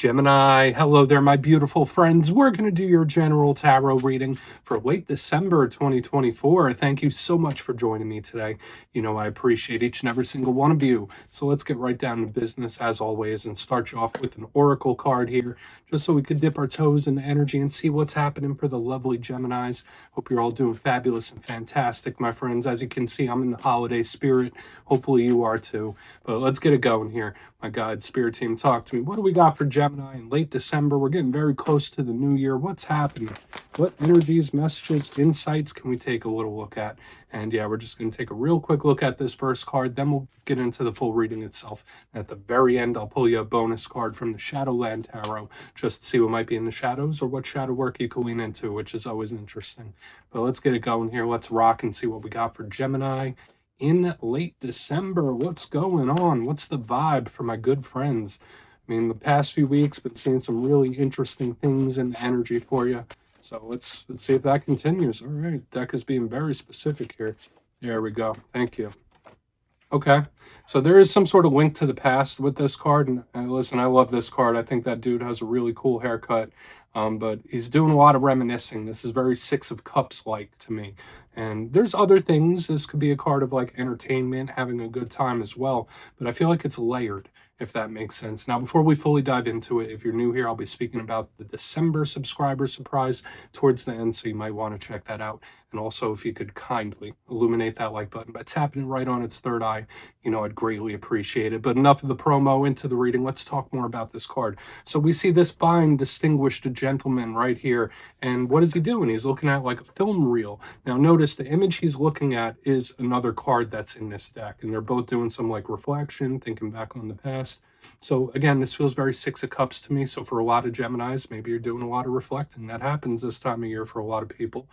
Gemini, hello there, my beautiful friends. We're going to do your general tarot reading for late December 2024. Thank you so much for joining me today. You know, I appreciate each and every single one of you. So let's get right down to business as always and start you off with an oracle card here, just so we could dip our toes in the energy and see what's happening for the lovely Geminis. Hope you're all doing fabulous and fantastic, my friends. As you can see, I'm in the holiday spirit. Hopefully you are too. But let's get it going here. My God, Spirit Team, talk to me. What do we got for Gemini in late December? We're getting very close to the new year. What's happening? What energies, messages, insights can we take a little look at? And yeah, we're just going to take a real quick look at this first card. Then we'll get into the full reading itself. At the very end, I'll pull you a bonus card from the Shadowland Tarot just to see what might be in the shadows or what shadow work you can lean into, which is always interesting. But let's get it going here. Let's rock and see what we got for Gemini in late December. What's going on? What's the vibe for my good friends? I mean, the past few weeks, been seeing some really interesting things in the energy for you. So let's see if that continues. All right, deck is being very specific here. There we go. Thank you. Okay, so there is some sort of link to the past with this card. And listen, I love this card. I think that dude has a really cool haircut. But he's doing a lot of reminiscing. This is very Six of Cups like to me. And there's other things. This could be a card of like entertainment, having a good time as well. But I feel like it's layered, if that makes sense. Now, before we fully dive into it, if you're new here, I'll be speaking about the December subscriber surprise towards the end, so you might want to check that out. And also, if you could kindly illuminate that like button by tapping it right on its third eye, you know, I'd greatly appreciate it. But enough of the promo, into the reading. Let's talk more about this card. So we see this fine, distinguished gentleman right here. And what is he doing? He's looking at like a film reel. Now, notice the image he's looking at is another card that's in this deck. And they're both doing some like reflection, thinking back on the past. So again, this feels very Six of Cups to me. So for a lot of Geminis, maybe you're doing a lot of reflecting. That happens this time of year for a lot of people.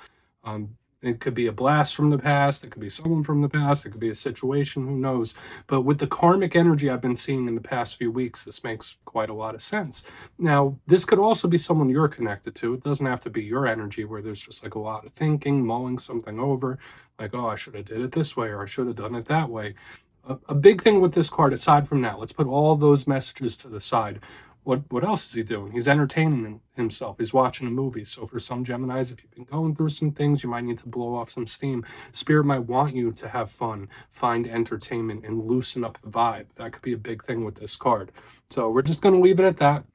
It could be a blast from the past. It could be someone from the past. It could be a situation. Who knows? But with the karmic energy I've been seeing in the past few weeks, this makes quite a lot of sense. Now, this could also be someone you're connected to. It doesn't have to be your energy where there's just like a lot of thinking, mulling something over. Like, oh, I should have did it this way, or I should have done it that way. A big thing with this card, aside from that, let's put all those messages to the side. What else is he doing? He's entertaining himself. He's watching a movie. So for some Geminis, if you've been going through some things, you might need to blow off some steam. Spirit might want you to have fun, find entertainment, and loosen up the vibe. That could be a big thing with this card. So we're just going to leave it at that.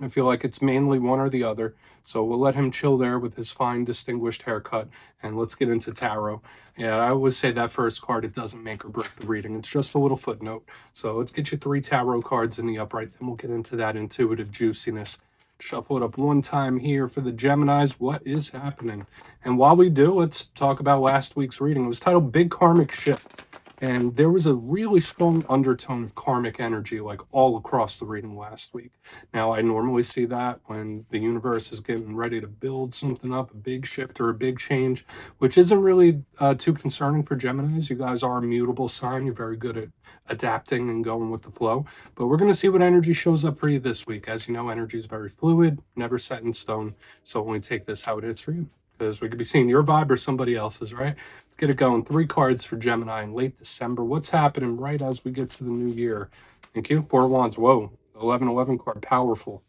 I feel like it's mainly one or the other. So we'll let him chill there with his fine, distinguished haircut. And let's get into tarot. Yeah, I always say that first card, it doesn't make or break the reading. It's just a little footnote. So let's get you 3 tarot cards in the upright. Then we'll get into that intuitive juiciness. Shuffle it up one time here for the Geminis. What is happening? And while we do, let's talk about last week's reading. It was titled Big Karmic Shift. And there was a really strong undertone of karmic energy like all across the reading last week. Now, I normally see that when the universe is getting ready to build something up, a big shift or a big change, which isn't really too concerning for Geminis. You guys are a mutable sign. You're very good at adapting and going with the flow. But we're going to see what energy shows up for you this week. As you know, energy is very fluid, never set in stone. So only take this how it hits for you, because we could be seeing your vibe or somebody else's, right? Let's get it going. 3 cards for Gemini in late December. What's happening right as we get to the new year? Thank you. 4 of Wands. Whoa. 11-11 card. Powerful.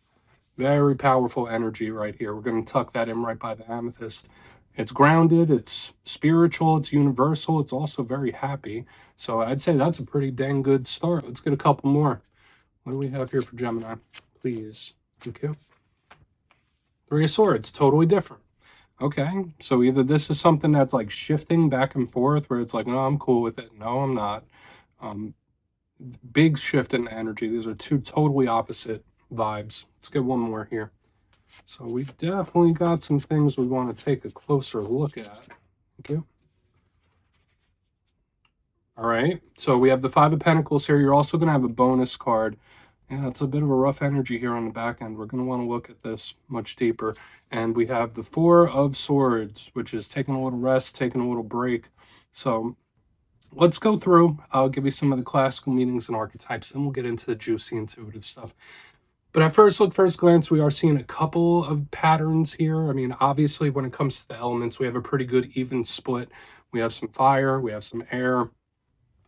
Very powerful energy right here. We're going to tuck that in right by the amethyst. It's grounded. It's spiritual. It's universal. It's also very happy. So I'd say that's a pretty dang good start. Let's get a couple more. What do we have here for Gemini? Please. Thank you. 3 of Swords. Totally different. Okay, so either this is something that's like shifting back and forth where it's like, no, I'm cool with it. No, I'm not. Big shift in energy. These are 2 totally opposite vibes. Let's get one more here. So we definitely got some things we want to take a closer look at. Thank you. All right, so we have the 5 of Pentacles here. You're also going to have a bonus card. Yeah, it's a bit of a rough energy here on the back end. We're going to want to look at this much deeper. And we have the 4 of Swords, which is taking a little rest, taking a little break. So let's go through. I'll give you some of the classical meanings and archetypes, then we'll get into the juicy intuitive stuff. But at first glance, we are seeing a couple of patterns here. I mean, obviously, when it comes to the elements, we have a pretty good even split. We have some fire, we have some air,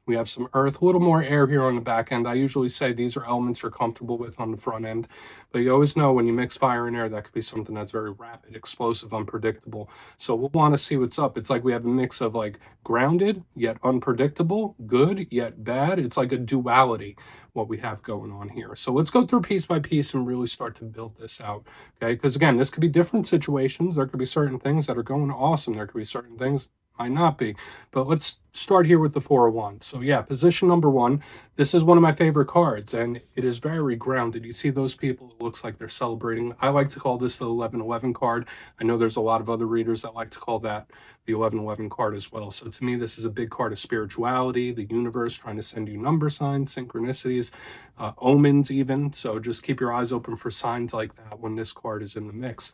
We have some earth, a little more air here on the back end. I usually say these are elements you're comfortable with on the front end, but you always know when you mix fire and air, that could be something that's very rapid, explosive, unpredictable. So we'll want to see what's up. It's like we have a mix of like grounded yet unpredictable, good yet bad. It's like a duality what we have going on here. So let's go through piece by piece and really start to build this out. Okay, because again, this could be different situations. There could be certain things that are going awesome. There could be certain things might not be. But let's start here with the Four of Wands. So yeah, position number one. This is one of my favorite cards, and it is very grounded. You see those people, it looks like they're celebrating. I like to call this the 1111 card. I know there's a lot of other readers that like to call that the 1111 card as well. So to me, this is a big card of spirituality, the universe trying to send you number signs, synchronicities, omens even. So just keep your eyes open for signs like that when this card is in the mix.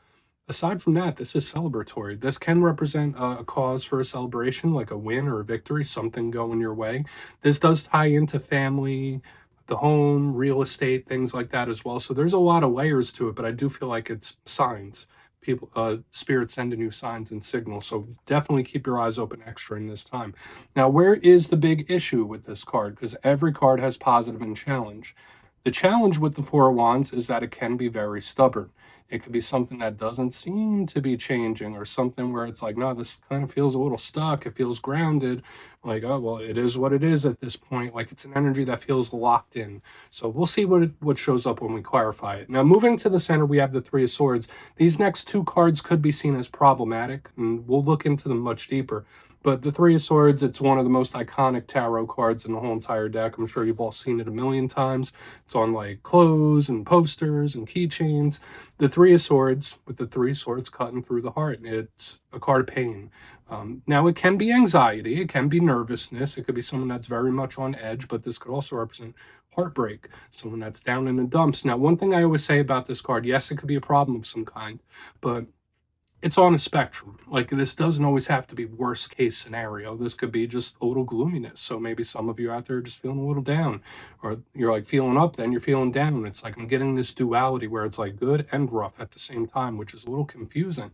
Aside from that, this is celebratory. This can represent a cause for a celebration, like a win or a victory, something going your way. This does tie into family, the home, real estate, things like that as well. So there's a lot of layers to it, but I do feel like it's signs. People, spirits sending you signs and signals. So definitely keep your eyes open extra in this time. Now, where is the big issue with this card? Because every card has positive and challenge. The challenge with the Four of Wands is that it can be very stubborn. It could be something that doesn't seem to be changing, or something where it's like, no, this kind of feels a little stuck. It feels grounded. Like, oh, well, it is what it is at this point. Like, it's an energy that feels locked in. So we'll see what shows up when we clarify it. Now, moving to the center, we have the Three of Swords. These next two cards could be seen as problematic, and we'll look into them much deeper. But the Three of Swords, it's one of the most iconic tarot cards in the whole entire deck. I'm sure you've all seen it a million times. It's on like clothes and posters and keychains. The Three of Swords, with the three swords cutting through the heart. It's a card of pain. Now, it can be anxiety. It can be nervousness. It could be someone that's very much on edge, but this could also represent heartbreak, someone that's down in the dumps. Now, one thing I always say about this card, yes, it could be a problem of some kind, but it's on a spectrum. Like, this doesn't always have to be worst case scenario. This could be just a little gloominess. So maybe some of you out there are just feeling a little down, or you're like feeling up, then you're feeling down. It's like I'm getting this duality where it's like good and rough at the same time, which is a little confusing.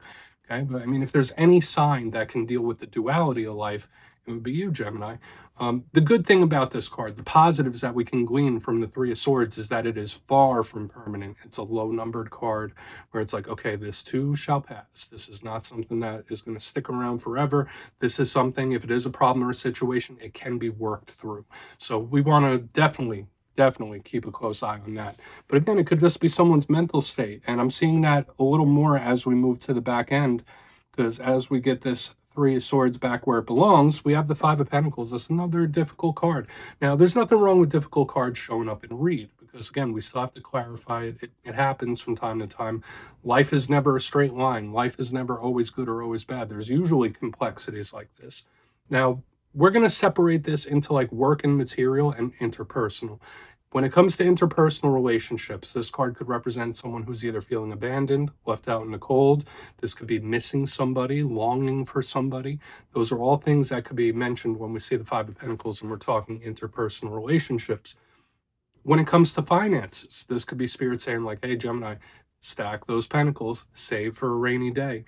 Okay, but I mean, if there's any sign that can deal with the duality of life, it would be you, Gemini. The good thing about this card, the positives that we can glean from the Three of Swords, is that it is far from permanent. It's a low-numbered card where it's like, okay, this too shall pass. This is not something that is going to stick around forever. This is something, if it is a problem or a situation, it can be worked through. So we want to definitely keep a close eye on that. But again, it could just be someone's mental state. And I'm seeing that a little more as we move to the back end, because as we get this Three of Swords back where it belongs, we have the Five of Pentacles. That's another difficult card. Now, there's nothing wrong with difficult cards showing up in read, because again, we still have to clarify it. It happens from time to time. Life is never a straight line. Life is never always good or always bad. There's usually complexities like this. Now, we're going to separate this into like work and material and interpersonal. When it comes to interpersonal relationships, this card could represent someone who's either feeling abandoned, left out in the cold. This could be missing somebody, longing for somebody. Those are all things that could be mentioned when we see the Five of Pentacles and we're talking interpersonal relationships. When it comes to finances, this could be spirit saying like, hey, Gemini, stack those pentacles, save for a rainy day,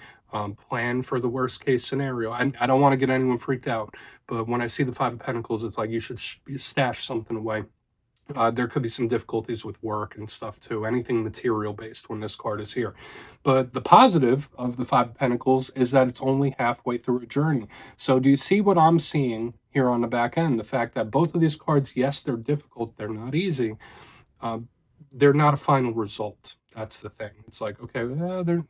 plan for the worst case scenario. I don't want to get anyone freaked out, but when I see the Five of Pentacles, it's like you should stash something away. There could be some difficulties with work and stuff too, anything material based when this card is here. But the positive of the Five of Pentacles is that it's only halfway through a journey. So do you see what I'm seeing here on the back end? The fact that both of these cards, yes, they're difficult, they're not easy. They're not a final result. That's the thing. It's like, okay,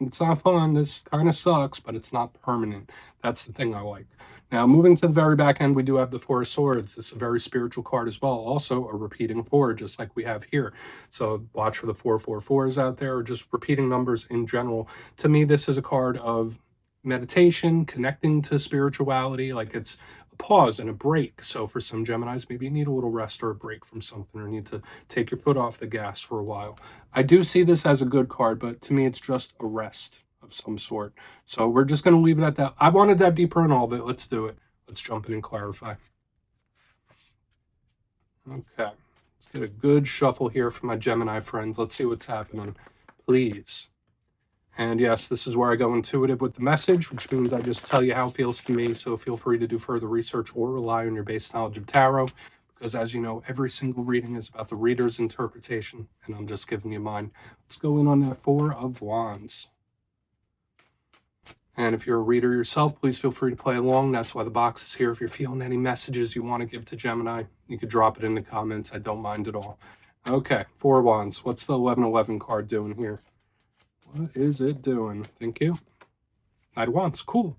it's not fun. This kind of sucks, but it's not permanent. That's the thing I like. Now, moving to the very back end, we do have the Four of Swords. This is a very spiritual card as well. Also, a repeating four, just like we have here. So watch for the 444s out there, or just repeating numbers in general. To me, this is a card of meditation, connecting to spirituality. Like, it's a pause and a break. So for some Geminis, maybe you need a little rest or a break from something, or need to take your foot off the gas for a while. I do see this as a good card, but to me, it's just a rest of some sort. So we're just going to leave it at that. I want to dive deeper in all of it. Let's do it. Let's jump in and clarify. Okay. Let's get a good shuffle here for my Gemini friends. Let's see what's happening, please. And yes, this is where I go intuitive with the message, which means I just tell you how it feels to me. So feel free to do further research or rely on your base knowledge of tarot. because as you know, every single reading is about the reader's interpretation, and I'm just giving you mine. Let's go in on that Four of Wands. And if you're a reader yourself, please feel free to play along. That's why the box is here. If you're feeling any messages you want to give to Gemini, you could drop it in the comments. I don't mind at all. Okay, Four of Wands. What's the 1111 card doing here? What is it doing? Thank you. Knight of Wands. Cool.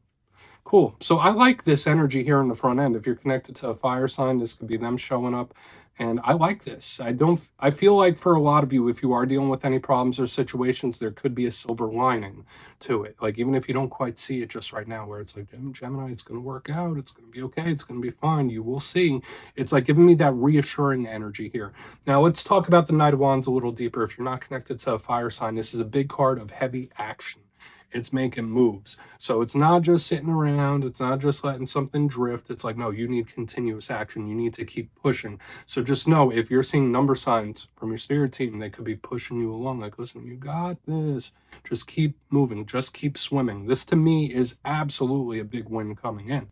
Cool. So I like this energy here in the front end. If you're connected to a fire sign, this could be them showing up. And I like this. I feel like for a lot of you, if you are dealing with any problems or situations, there could be a silver lining to it. Like, even if you don't quite see it just right now, where it's like, Gemini, it's going to work out. It's going to be okay. It's going to be fine. You will see. It's like giving me that reassuring energy here. Now, let's talk about the Knight of Wands a little deeper. If you're not connected to a fire sign, this is a big card of heavy action. It's making moves. So it's not just sitting around. It's not just letting something drift. It's like, no, you need continuous action. You need to keep pushing. So just know, if you're seeing number signs from your spirit team, they could be pushing you along. Like, listen, you got this. Just keep moving. Just keep swimming. This to me is absolutely a big win coming in.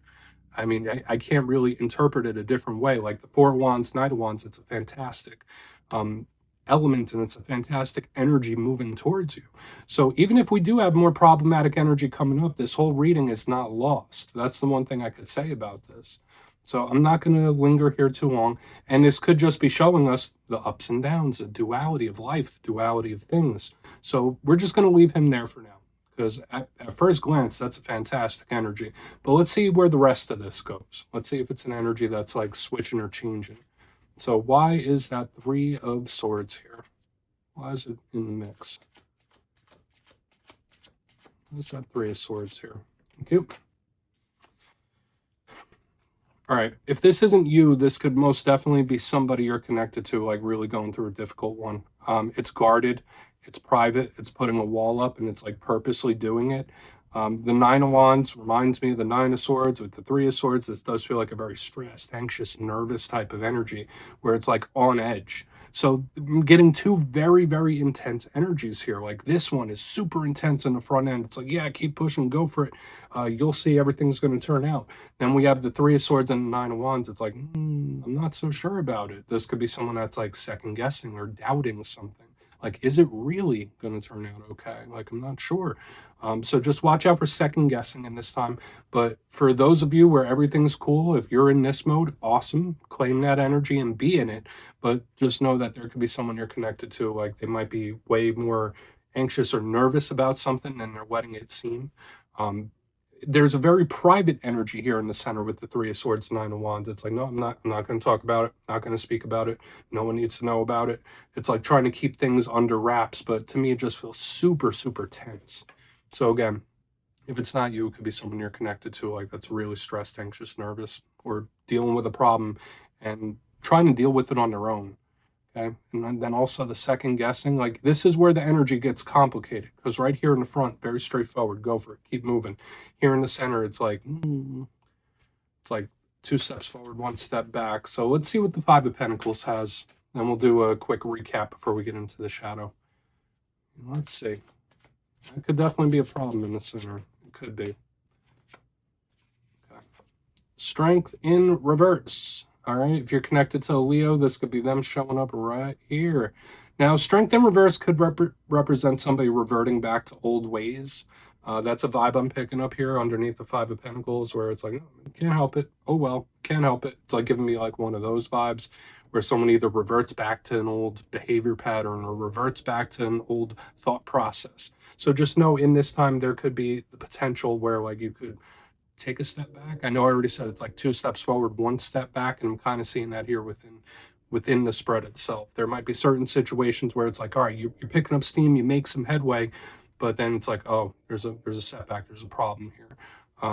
I mean, I can't really interpret it a different way. Like the Four of Wands, Knight of Wands, it's a fantastic element, and it's a fantastic energy moving towards you. So even if we do have more problematic energy coming up, this whole reading is not lost. That's the one thing I could say about this. So I'm not going to linger here too long, and this could just be showing us the ups and downs, the duality of life, the duality of things. So we're just going to leave him there for now, because at first glance, that's a fantastic energy. But let's see where the rest of this goes. Let's see if it's an energy that's like switching or changing. So why is that Three of Swords here? Why is it in the mix? Why is that Three of Swords here? Thank you. All right, if this isn't you, this could most definitely be somebody you're connected to, like really going through a difficult one. It's guarded, it's private, it's putting a wall up, and it's like purposely doing it. The Nine of Wands reminds me of the Nine of Swords with the Three of Swords. This does feel like a very stressed, anxious, nervous type of energy where it's like on edge. So I'm getting two very, very intense energies here. Like this one is super intense in the front end. It's like, yeah, keep pushing, go for it. You'll see everything's going to turn out. Then we have the Three of Swords and the Nine of Wands. It's like, I'm not so sure about it. This could be someone that's like second guessing or doubting something. Like, is it really going to turn out okay? Like, I'm not sure. So just watch out for second guessing in this time. But for those of you where everything's cool, if you're in this mode, awesome. Claim that energy and be in it. But just know that there could be someone you're connected to. Like, they might be way more anxious or nervous about something than they're letting it seem. There's a very private energy here in the center with the Three of Swords, Nine of Wands. It's like, no, I'm not going to talk about it. Not going to speak about it. No one needs to know about it. It's like trying to keep things under wraps. But to me, it just feels super, super tense. So again, if it's not you, it could be someone you're connected to, like that's really stressed, anxious, nervous, or dealing with a problem and trying to deal with it on their own. Okay. And then also the second guessing, like this is where the energy gets complicated, because right here in the front, very straightforward, go for it, keep moving. Here in the center, it's like two steps forward, one step back. So let's see what the Five of Pentacles has, and we'll do a quick recap before we get into the shadow. Let's see. That could definitely be a problem in the center. It could be. Okay. Strength in reverse. All right, if you're connected to a Leo, this could be them showing up right here. Now, strength in reverse could represent somebody reverting back to old ways. That's a vibe I'm picking up here underneath the Five of Pentacles, where it's like, oh, can't help it. Oh, well, can't help it. It's like giving me like one of those vibes where someone either reverts back to an old behavior pattern or reverts back to an old thought process. So just know in this time, there could be the potential where like you could take a step back. I know I already said it's like two steps forward, one step back, and I'm kind of seeing that here within the spread itself. There might be certain situations where it's like, all right, you're picking up steam, you make some headway, but then it's like, oh, there's a setback, there's a problem here.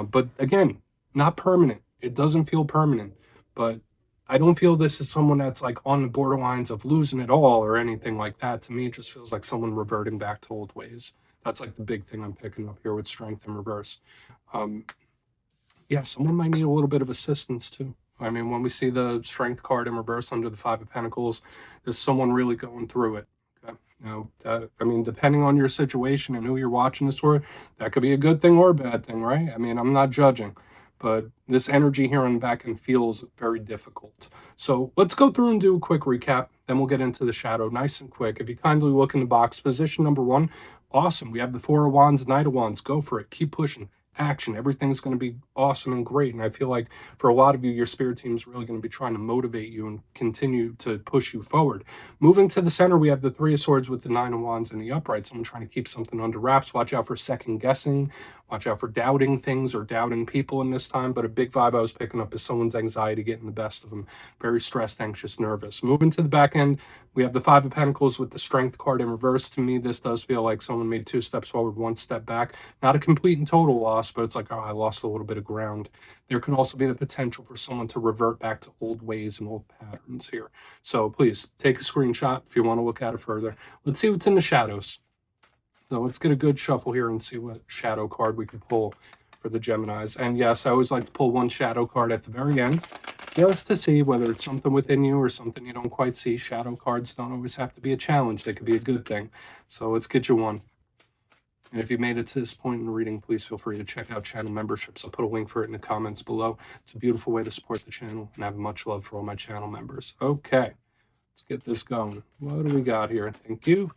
But again, not permanent. It doesn't feel permanent, but I don't feel this is someone that's like on the borderlines of losing it all or anything like that. To me, it just feels like someone reverting back to old ways. That's like the big thing I'm picking up here with strength in reverse. Yeah, someone might need a little bit of assistance too. I mean, when we see the strength card in reverse under the Five of Pentacles, there's someone really going through it. Okay? Now, I mean, depending on your situation and who you're watching this for, that could be a good thing or a bad thing, right? I mean, I'm not judging, but this energy here on the back end feels very difficult. So let's go through and do a quick recap, then we'll get into the shadow nice and quick. If you kindly look in the box, position number 1, awesome. We have the Four of Wands, Knight of Wands. Go for it. Keep pushing. Action. Everything's going to be awesome and great. And I feel like for a lot of you, your spirit team is really going to be trying to motivate you and continue to push you forward. Moving to the center, we have the Three of Swords with the Nine of Wands in the upright. Someone trying to keep something under wraps. Watch out for second guessing. Watch out for doubting things or doubting people in this time. But a big vibe I was picking up is someone's anxiety getting the best of them. Very stressed, anxious, nervous. Moving to the back end, we have the Five of Pentacles with the Strength card in reverse. To me, this does feel like someone made 2 steps forward, 1 step back. Not a complete and total loss, but it's like, oh, I lost a little bit of ground. There can also be the potential for someone to revert back to old ways and old patterns here. So please take a screenshot if you want to look at it further. Let's see what's in the shadows. So let's get a good shuffle here and see what shadow card we can pull for the Geminis. And yes, I always like to pull one shadow card at the very end, just to see whether it's something within you or something you don't quite see. Shadow cards don't always have to be a challenge. They could be a good thing. So let's get you one. And if you made it to this point in the reading, please feel free to check out channel memberships. I'll put a link for it in the comments below. It's a beautiful way to support the channel, and I have much love for all my channel members. Okay, let's get this going. What do we got here? Thank you.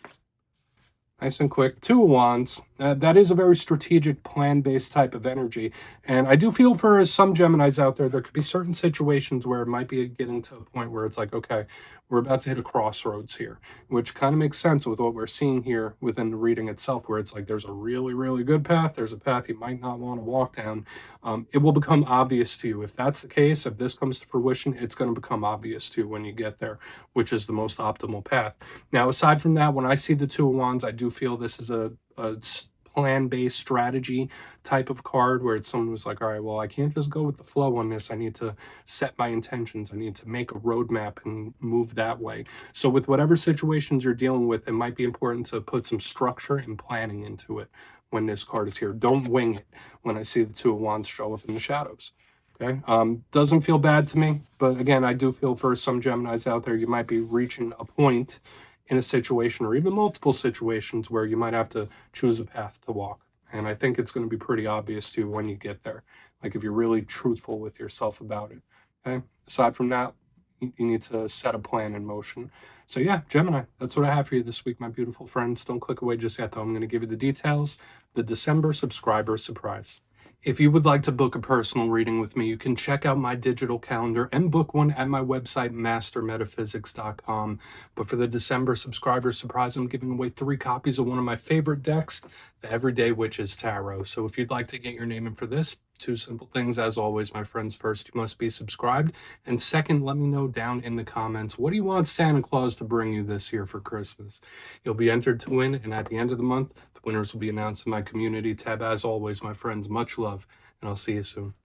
Nice and quick. Two of Wands. That is a very strategic, plan-based type of energy. And I do feel for some Geminis out there, there could be certain situations where it might be getting to a point where it's like, okay, we're about to hit a crossroads here, which kind of makes sense with what we're seeing here within the reading itself, where it's like there's a really, really good path. There's a path you might not want to walk down. It will become obvious to you. If that's the case, if this comes to fruition, it's going to become obvious to you when you get there, which is the most optimal path. Now, aside from that, when I see the Two of Wands, I do feel this is a plan-based strategy type of card where it's someone who's like, all right, well, I can't just go with the flow on this. I need to set my intentions. I need to make a roadmap and move that way. So with whatever situations you're dealing with, it might be important to put some structure and planning into it when this card is here. Don't wing it when I see the Two of Wands show up in the shadows. Okay, doesn't feel bad to me, but again, I do feel for some Geminis out there, you might be reaching a point in a situation or even multiple situations where you might have to choose a path to walk. And I think it's going to be pretty obvious to you when you get there, like if you're really truthful with yourself about it. Okay, aside from that, you need to set a plan in motion. So yeah, Gemini, that's what I have for you this week, my beautiful friends. Don't click away just yet, though. I'm going to give you the details, the December subscriber surprise. If you would like to book a personal reading with me, you can check out my digital calendar and book one at my website, mastermetaphysics.com. But for the December subscriber surprise, I'm giving away 3 copies of one of my favorite decks, the Everyday Witches Tarot. So if you'd like to get your name in for this, 2 simple things, as always, my friends. First, you must be subscribed. And second, let me know down in the comments, what do you want Santa Claus to bring you this year for Christmas? You'll be entered to win, and at the end of the month, the winners will be announced in my community tab. As always, my friends, much love, and I'll see you soon.